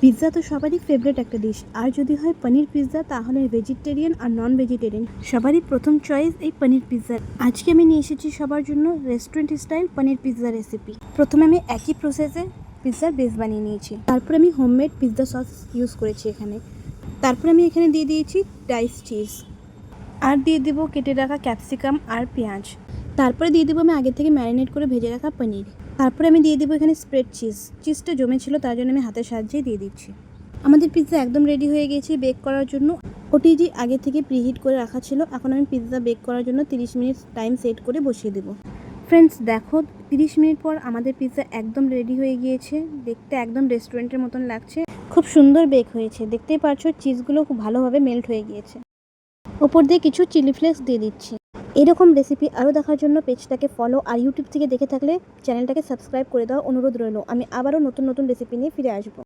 Pizza তো সবারই favourite একটা ডিশ, আর যদি হয় পনির পিৎজা তাহলে ভেজিটেরিয়ান আর নন ভেজিটেরিয়ান সবারই প্রথম চয়েস এই পনির পিৎজা। আজকে আমি নিয়ে এসেছি সবার জন্য রেস্টুরেন্ট স্টাইল পনির পিৎজা রেসিপি। প্রথমে আমি একই প্রসেসে পিৎজার বেস বানিয়ে নিয়েছি, তারপর আমি হোমমেড পিৎজা সস ইউজ করেছি এখানে। তারপর আমি এখানে দিয়ে দিয়েছি ডাইস চিজ, আর দিয়ে দেবো কেটে রাখা ক্যাপসিকাম আর পেঁয়াজ। তারপরে দিয়ে দেবো আমি আগে থেকে ম্যারিনেট করে ভেজে রাখা পনির। তারপরে আমি দিয়ে দেবো এখানে স্প্রেড চিজটা জমেছিল তার জন্য আমি হাতের সাহায্যে দিয়ে দিচ্ছি। আমাদের পিৎজা একদম রেডি হয়ে গেছে বেক করার জন্য। ওটিজি আগে থেকে প্রিহিট করে রাখা ছিল। এখন আমি পিৎজা বেক করার জন্য 30 মিনিট টাইম সেট করে বসিয়ে দেবো। ফ্রেন্ডস দেখো, 30 মিনিট পর আমাদের পিৎজা একদম রেডি হয়ে গিয়েছে। দেখতে একদম রেস্টুরেন্টের মতন লাগছে, খুব সুন্দর বেক হয়েছে। দেখতেই পারছো চিজগুলো খুব ভালোভাবে মেল্ট হয়ে গিয়েছে। ওপর দিয়ে কিছু চিলি ফ্লেক্স দিয়ে দিচ্ছি। এরকম রেসিপি আরও দেখার জন্য পেজটাকে ফলো আর ইউটিউব থেকে দেখে থাকলে চ্যানেলটাকে সাবস্ক্রাইব করে দেওয়ার অনুরোধ রইল। আমি আবারও নতুন নতুন রেসিপি নিয়ে ফিরে আসবো।